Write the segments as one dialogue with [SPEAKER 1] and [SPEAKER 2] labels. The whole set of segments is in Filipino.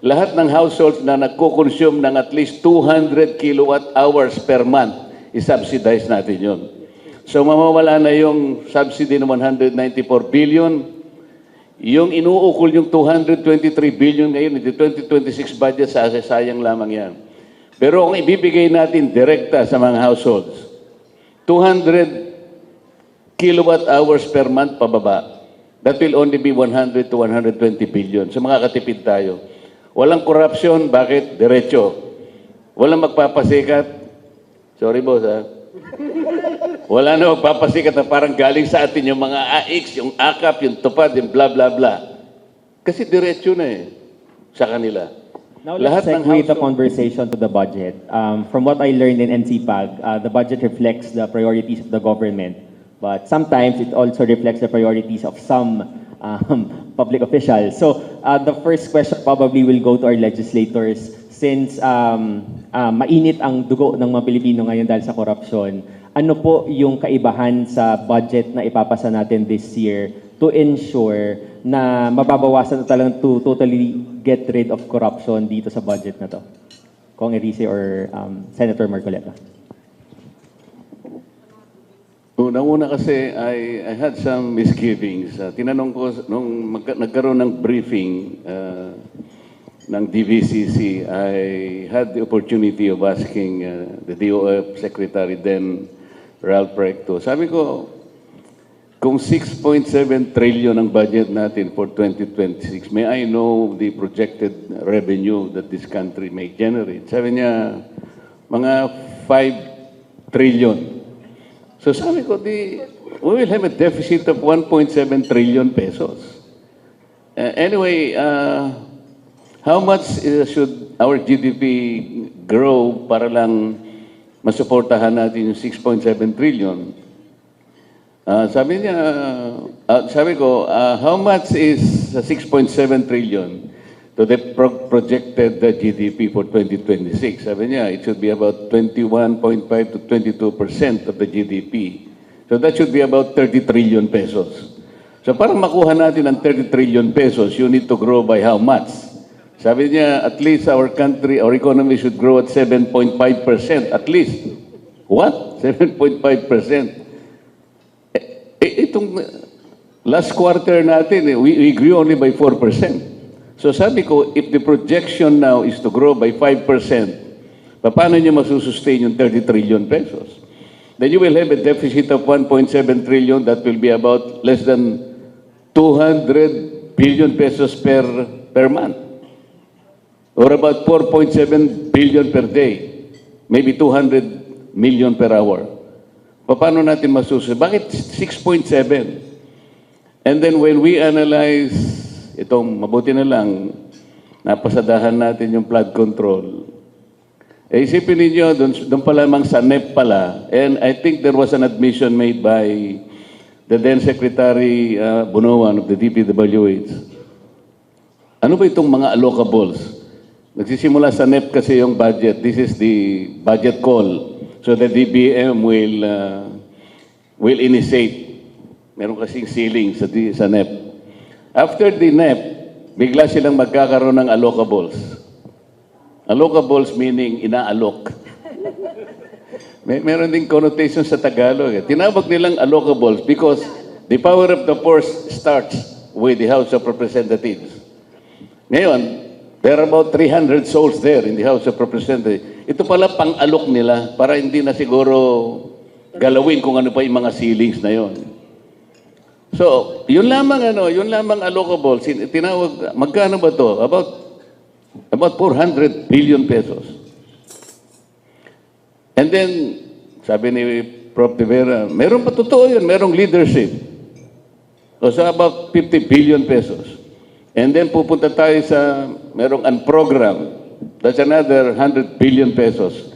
[SPEAKER 1] Lahat ng households na nagko-consume ng at least 200 kilowatt hours per month, i-subsidize natin yun. So mamawala na yung subsidy ng 194 billion. Yung inuukol yung 223 billion ngayon, the 2026 budget, sayang lamang yan. Pero kung ibibigay natin direkta sa mga households, 200 kilowatt hours per month pababa, that will only be 100 to 120 billion. So makakatipid tayo. Walang corruption, bakit? Diretso. Walang magpapasikat. Sorry boss ha. Wala na magpapasikat na parang galing sa atin yung mga AX, yung AKAP, yung tupad, yung bla bla bla. Kasi diretso na eh sa kanila.
[SPEAKER 2] Now let's segue the conversation to the budget. From what I learned in NCPAG, the budget reflects the priorities of the government, but sometimes it also reflects the priorities of some public officials. So the first question probably will go to our legislators since mainit ang dugo ng mga Pilipino ngayon dahil sa korupsyon. Ano po yung kaibahan sa budget na ipapasa natin this year to ensure na mababawasan na talagang to totally get rid of corruption dito sa budget na to? Kong Erice or Senator Marcoleta.
[SPEAKER 1] Unang-una kasi, I had some misgivings. Tinanong ko, nung nagkaroon ng briefing ng DVCC, I had the opportunity of asking the DOF Secretary then, Ralph Recto. Sabi ko, kung 6.7 trillion ang budget natin for 2026, may I know the projected revenue that this country may generate? Sabi niya, mga 5 trillion. So sabi ko, we will have a deficit of 1.7 trillion pesos. Anyway, how much should our GDP grow para lang masuportahan natin yung 6.7 trillion? Sabi ko, how much is 6.7 trillion to the projected GDP for 2026? Sabi niya, it should be about 21.5 to 22% of the GDP. So that should be about 30 trillion pesos. So para makuha natin ang 30 trillion pesos, you need to grow by how much? Sabi niya, at least our country, our economy should grow at 7.5%. At least. What? 7.5%. Itong last quarter natin, we grew only by 4%. So sabi ko, if the projection now is to grow by 5%, paano niyo masusustain yung 30 trillion pesos? Then you will have a deficit of 1.7 trillion that will be about less than 200 billion pesos per month. Or about 4.7 billion per day. Maybe 200 million per hour. Paano natin masusunod? Bakit 6.7? And then when we analyze, itong mabuti na lang, napasadahan natin yung flood control. Isipin ninyo, doon pa lamang sa NEP pala, and I think there was an admission made by the then Secretary Bunoan of the DPWH. Ano ba itong mga allocables? Nagsisimula sa NEP kasi yung budget. This is the budget call. So the DBM will initiate. Meron kasing ceiling sa NEP. After the NEP, bigla silang magkakaroon ng allocables. Allocables meaning inaalok. Meron ding connotation sa Tagalog. Tinawag nilang allocables because the power of the purse starts with the House of Representatives. Ngayon, there are about 300 souls there in the House of Representatives. Ito pala pang-alok nila para hindi na siguro galawin kung ano pa yung mga ceilings na yon. So, yun lamang allocable. Tinawag, magkano ba to? About 400 billion pesos. And then, sabi ni Prof. De Vera, meron pa totoo yun, merong leadership. So, about 50 billion pesos. And then pupunta tayo sa merong unprogram. That's another 100 billion pesos.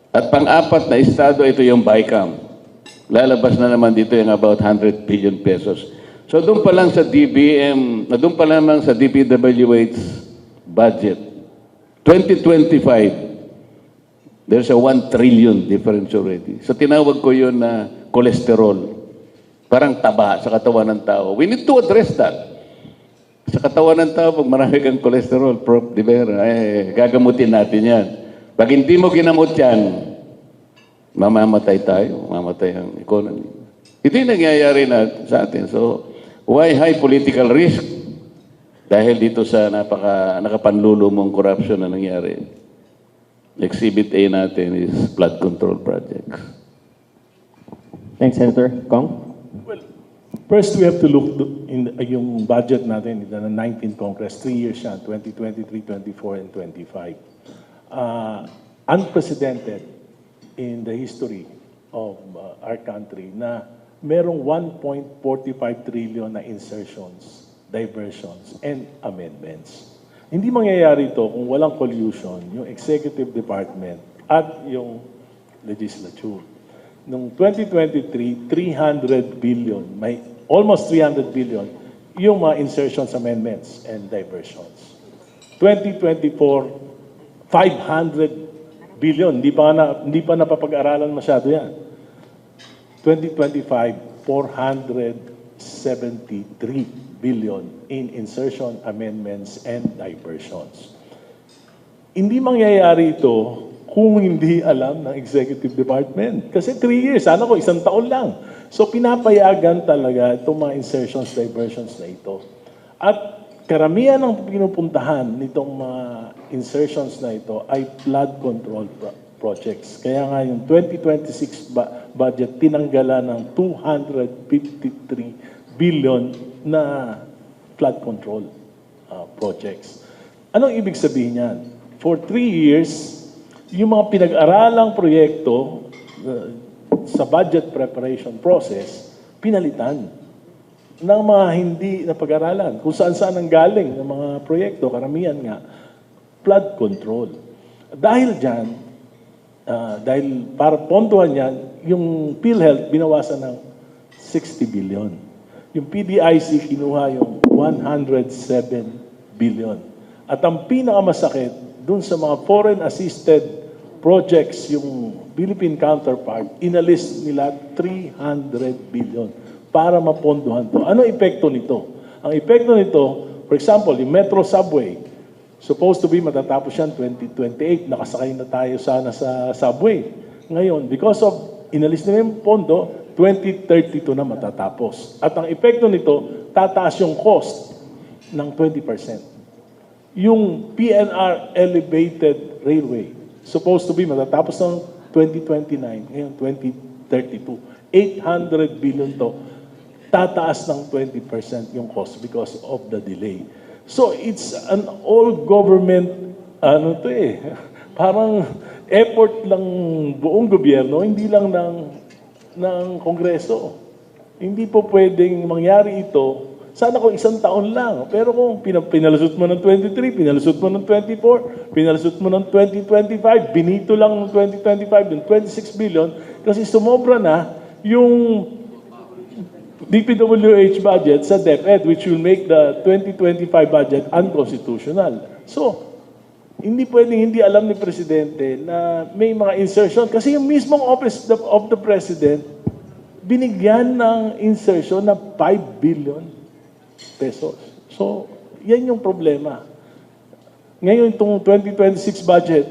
[SPEAKER 1] At pang-apat na estado, ito yung BICAM. Lalabas na naman dito yung about 100 billion pesos. So doon pa lang sa DBM, doon pa lamang sa DPWH budget, 2025, there's a 1 trillion difference already. So tinawag ko yun na cholesterol. Parang taba sa katawan ng tao. We need to address that. Sa katawan ng tao, pag marami kang cholesterol, Prof. Di ba, gagamutin natin yan. Pag hindi mo ginamot yan, mamamatay tayo, mamamatay ang economy. Ito yung nangyayari sa atin. So, why high political risk? Dahil dito sa nakapanlulumong corruption na nangyari. Exhibit A natin is flood control projects.
[SPEAKER 2] Thanks, Senator. Kong?
[SPEAKER 3] Well, first we have to look in yung budget natin in the 19th Congress, 3 years siya, 2023, 24, and 25. Unprecedented in the history of our country na merong 1.45 trillion na insertions, diversions, and amendments. Hindi mangyayari ito kung walang collusion yung executive department at yung legislature. Noong 2023, 300 billion, may almost 300 billion yung mga insertions, amendments, and diversions. 2024, 500 billion. Hindi pa napapag-aralan masyado yan. 2025, 473 billion in insertion, amendments, and diversions. Hindi mangyayari ito kung hindi alam ng executive department. Kasi 3 years, sana ko 1 taon lang. So pinapayagan talaga itong mga insertions, diversions na ito. At karamihan ng pinupuntahan nitong mga insertions na ito ay flood control projects. Kaya nga yung 2026 budget tinanggalan ng 253 billion na flood control projects. Anong ibig sabihin yan? For 3 years, yung mga pinag-aralang proyekto sa budget preparation process, pinalitan ng mga hindi na pag-aralan. Kung saan-saan ang galing ng mga proyekto, karamihan nga, flood control. Dahil dyan, dahil para pontuhan yan, yung PhilHealth binawasan ng 60 billion. Yung PDIC kinuha yung 107 billion. At ang pinakamasakit, dun sa mga foreign assisted projects, yung Philippine counterpart, inalis nila 300 billion para mapondohan to. Ano epekto nito? Ang epekto nito, for example, yung Metro Subway, supposed to be matatapos yan 2028, nakasakay na tayo sana sa subway. Ngayon, because of inalis nila yung pondo, 2032 na matatapos. At ang epekto nito, tataas yung cost ng 20%. Yung PNR Elevated Railway, supposed to be matatapos ng 2029, ngayon 2032. 800 billion to, tataas ng 20% yung cost because of the delay. So it's an all-government, parang effort lang buong gobyerno, hindi lang ng Kongreso. Hindi po pwedeng mangyari ito. Sana kung 1 taon lang. Pero kung pinalusot mo ng 23, pinalusot mo ng 24, pinalusot mo ng 2025, binito lang ng 2025, yung 26 billion, kasi sumobra na yung DPWH budget sa DepEd, which will make the 2025 budget unconstitutional. So, hindi pwedeng hindi alam ni Presidente na may mga insertion. Kasi yung mismong Office of the President, binigyan ng insertion na 5 billion pesos. So, yan yung problema. Ngayon, itong 2026 budget,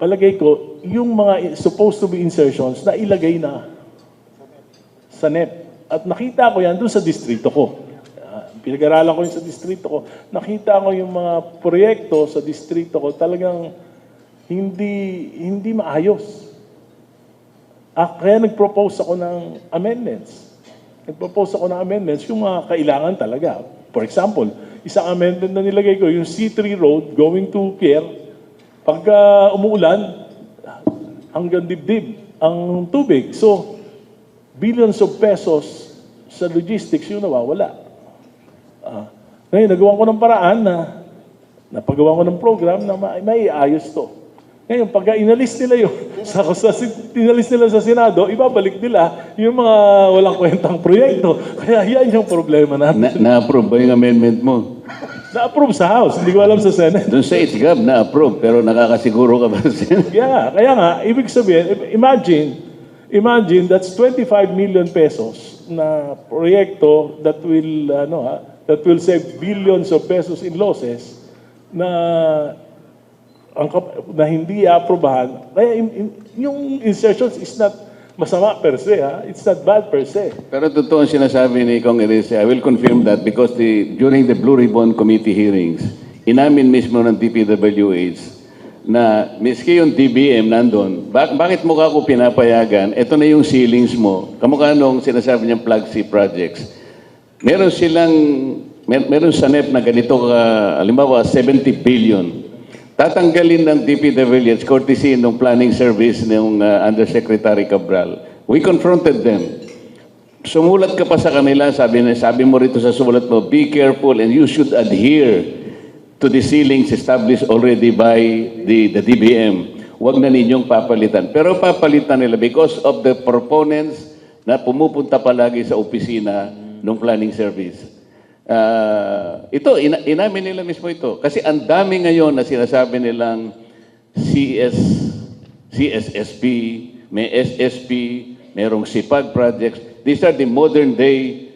[SPEAKER 3] palagay ko, yung mga supposed to be insertions na ilagay na sa NEP. At nakita ko yan doon sa distrito ko. Pinag-aralan ko yun sa distrito ko. Nakita ko yung mga proyekto sa distrito ko talagang hindi maayos. Kaya nag-propose ako ng amendments. Nag-propose ako ng amendments yung mga kailangan talaga. For example, isang amendment na nilagay ko, yung C3 Road going to Pierre, pagka umuulan, hanggang dibdib ang tubig. So, billions of pesos sa logistics yung nawawala. Ngayon, nagawa ko ng paraan na napagawa ko ng program na may ayos to. Ngayon, pagka inalis nila yun, inalis nila sa Senado, ibabalik nila yung mga walang kwentang proyekto. Kaya yan yung problema natin.
[SPEAKER 1] Na-approve ba yung amendment mo?
[SPEAKER 3] Na-approve sa House, hindi ko alam sa Senate.
[SPEAKER 1] Doon sa ITGAB, na-approve, pero nakakasiguro ka ba sa Senate?
[SPEAKER 3] Kaya nga, ibig sabihin, imagine that's 25 million pesos na proyekto that will that will save billions of pesos in losses na na hindi aprobahan. Kaya yung insertions is not masama per se, ha? It's not bad per se.
[SPEAKER 1] Pero totoo ang sinasabi ni Kong Elise. I will confirm that because during the Blue Ribbon Committee hearings, inamin mismo ng DPWH na miski yung DBM nandun, bakit mo ka ako pinapayagan? Ito na yung ceilings mo. Kamukha nung sinasabi niyang flagship projects. Meron sa NEP na ganito halimbawa 70 billion. Tatanggalin ng DPWH courtesy ng planning service ng Undersecretary Cabral. We confronted them. Sumulat ka pa sa kanila, sabi mo rito sa sulat mo, be careful and you should adhere to the ceilings established already by the DBM. Huwag na ninyong papalitan. Pero papalitan nila because of the proponents na pumupunta palagi sa opisina ng planning service. Inamin nila mismo ito. Kasi ang dami ngayon na sinasabi nilang CSSP, may SSP, merong SIPAG projects. These are the modern day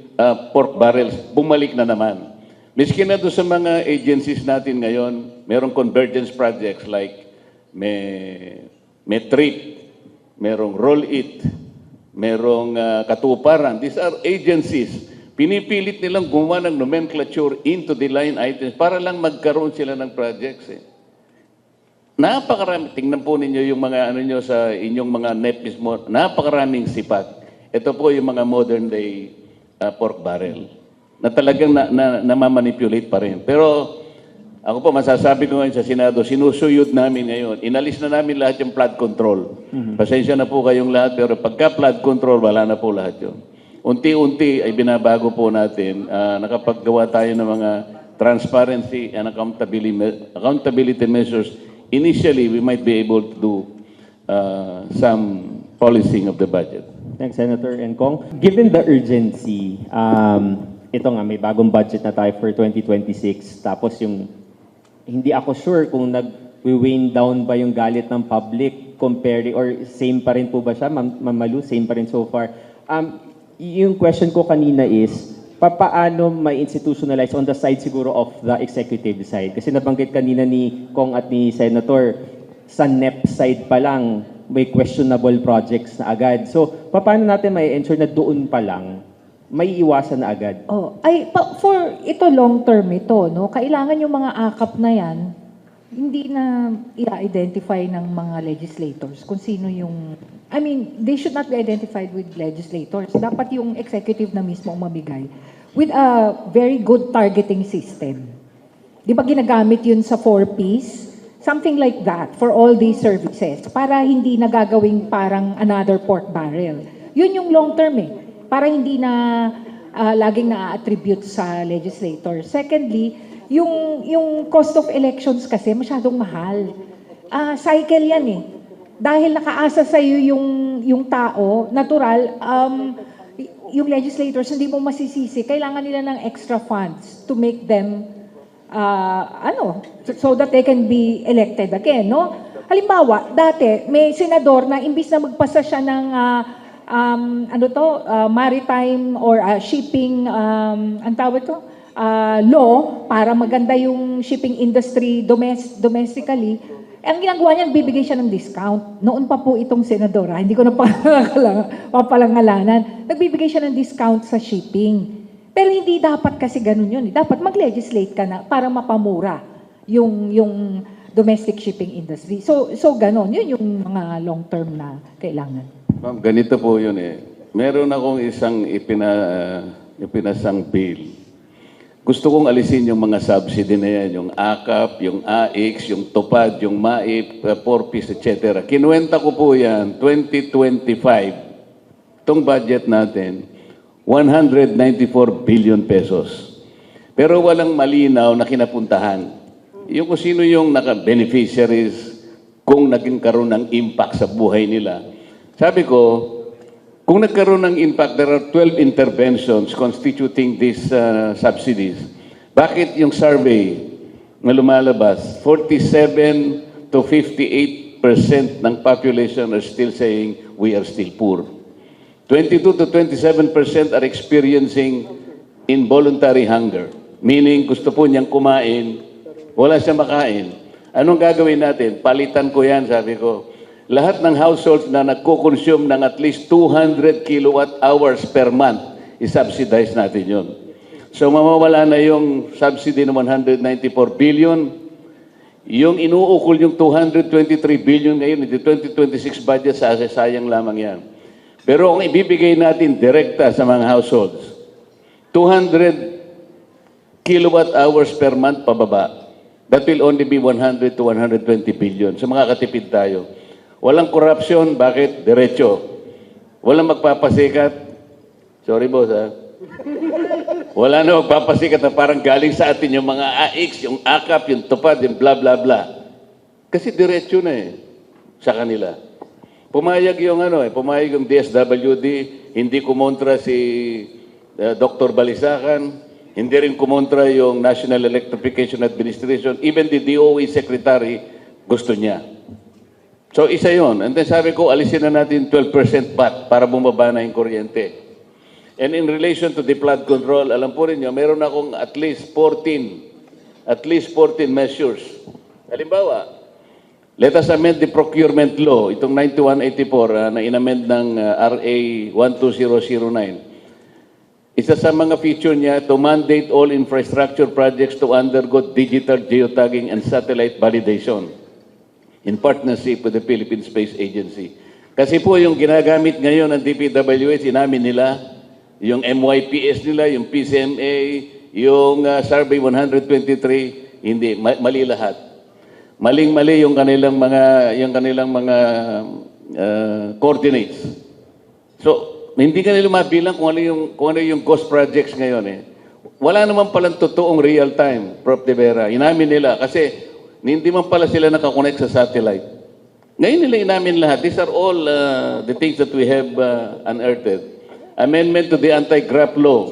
[SPEAKER 1] pork barrels. Bumalik na naman. Miski na doon sa mga agencies natin ngayon, merong convergence projects like may TRIP, merong Roll-It, merong Katuparan. These are agencies. Pinipilit nilang gumawa ng nomenclature into the line items para lang magkaroon sila ng projects. Napakarami. Tingnan po ninyo yung mga nyo sa inyong mga NEP mismo. Napakaraming sipag. Ito po yung mga modern day pork barrel na talagang namamanipulate pa rin. Pero ako po, masasabi ko ngayon sa Senado, sinusuyod namin ngayon. Inalis na namin lahat yung flood control. Pasensya na po kayong lahat, pero pagka flood control, wala na po lahat yun. Unti-unti ay binabago po natin. Nakapaggawa tayo ng mga transparency and accountability measures. Initially, we might be able to do some policing of the budget.
[SPEAKER 2] Thanks, Senator Encong. Given the urgency, ito nga, may bagong budget na tayo for 2026. Tapos hindi ako sure kung nag-wane down ba yung galit ng public comparing, or same pa rin po ba siya, Ma'am Malu, same pa rin so far. Yung question ko kanina is, paano may institutionalize on the side siguro of the executive side? Kasi nabanggit kanina ni Kong at ni Senator, sa NEP side pa lang, may questionable projects na agad. So, paano natin may ensure na doon pa lang, may iwasan na agad?
[SPEAKER 4] For ito long term ito, no? Kailangan yung mga akap na yan, hindi na i-identify ng mga legislators kung sino yung, they should not be identified with legislators. Dapat yung executive na mismo ang mabigay with a very good targeting system. Di ba ginagamit yun sa 4Ps? Something like that for all these services para hindi nagagawing parang another pork barrel. Yun yung long term para hindi na laging na-attribute sa legislator. Secondly, yung cost of elections kasi masyadong mahal. Cycle yan Dahil nakaasa sa iyo yung tao, natural, yung legislators hindi mo masisisi. Kailangan nila ng extra funds to make them so that they can be elected again, no? Halimbawa, dati may senador na imbis na magpasa siya ng maritime or shipping law para maganda yung shipping industry domestically, ang ginagawa niya, bibigay siya ng discount. Noon pa po itong senadora, hindi ko na papalangalanan, nagbibigay siya ng discount sa shipping. Pero hindi dapat kasi ganun yun. Dapat mag-legislate ka na para mapamura yung domestic shipping industry. So ganun. Yun yung mga long-term na kailangan.
[SPEAKER 1] Ma'am, ganito po yun Meron akong isang ipinasang bill. Gusto kong alisin yung mga subsidy na yan, yung AKAP, yung AX, yung TUPAD, yung MAIP, 4Ps, etc. Kinuwenta ko po yan, 2025. Itong budget natin, 194 billion pesos. Pero walang malinaw na kinapuntahan. Yung kung sino yung beneficiaries, kung naging karoon ng impact sa buhay nila. Sabi ko, kung nagkaroon ng impact, there are 12 interventions constituting these subsidies. Bakit yung survey na lumalabas, 47 to 58% ng population are still saying we are still poor. 22 to 27% are experiencing involuntary hunger. Meaning, gusto po niyang kumain, wala siyang makain. Anong gagawin natin? Palitan ko yan, sabi ko. Lahat ng households na nagko-consume ng at least 200 kilowatt hours per month, i-subsidize natin yun. So mamawala na yung subsidy ng 194 billion. Yung inuukol yung 223 billion ngayon, the 2026 budget, sayang lamang yan. Pero kung ibibigay natin direkta sa mga households, 200 kilowatt hours per month pababa, that will only be 100 to 120 billion. So makakatipid tayo. Walang corruption, bakit? Diretso. Walang magpapasikat. Sorry boss ha. Wala na magpapasikat na parang galing sa atin yung mga AX, yung AKAP, yung tupad, yung bla bla bla. Kasi diretso na eh sa kanila. Pumayag yung DSWD, hindi kumontra si Dr. Balisacan, hindi rin kumontra yung National Electrification Administration, even the DOE Secretary, gusto niya. So isa yon. And then sabi ko, alisin na natin 12% VAT para bumaba na yung kuryente. And in relation to the flood control, alam po rin nyo, meron akong at least 14 measures. Halimbawa, let us amend the procurement law, itong 9184 na inamend ng RA 12009. Isa sa mga feature niya to mandate all infrastructure projects to undergo digital geotagging and satellite validation in partnership with the Philippine Space Agency. Kasi po yung ginagamit ngayon ng DPWH, inamin nila, yung MYPS nila, yung PCMA, yung Survey 123, hindi, mali lahat. Maling-mali yung kanilang mga coordinates. So, hindi ka nila mabilang kung ano yung ghost projects ngayon eh. Wala naman palang totoong real time, Prof. De Vera. Inamin nila kasi hindi man pala sila nakakonect sa satellite. Ngayon nila inamin lahat. These are all the things that we have unearthed. Amendment to the anti-graft law.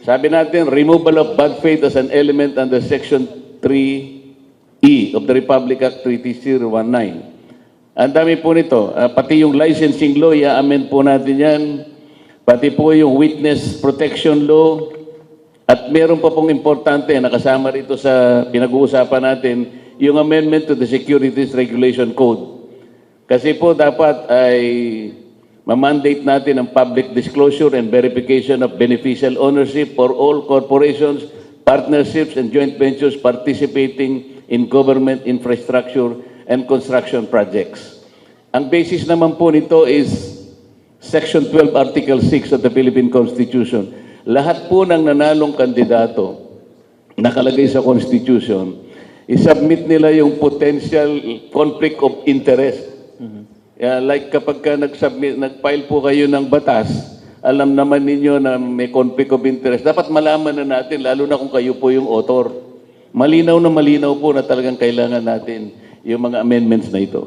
[SPEAKER 1] Sabi natin, removal of bad faith as an element under Section 3E of the Republic Act Treaty 019. Ang dami po nito. Pati yung licensing law, i-amend po natin yan. Pati po yung witness protection law. At meron pa pong importante, nakasama rito sa pinag-uusapan natin, yung amendment to the Securities Regulation Code. Kasi po dapat ay ma-mandate natin ang public disclosure and verification of beneficial ownership for all corporations, partnerships, and joint ventures participating in government infrastructure and construction projects. Ang basis naman po nito is Section 12, Article 6 of the Philippine Constitution. Lahat po ng nanalong kandidato nakalagay sa Constitution, isubmit nila yung potential conflict of interest. Like kapag ka nag-file po kayo ng batas, alam naman ninyo na may conflict of interest. Dapat malaman na natin, lalo na kung kayo po yung author. Malinaw na malinaw po na talagang kailangan natin yung mga amendments na ito.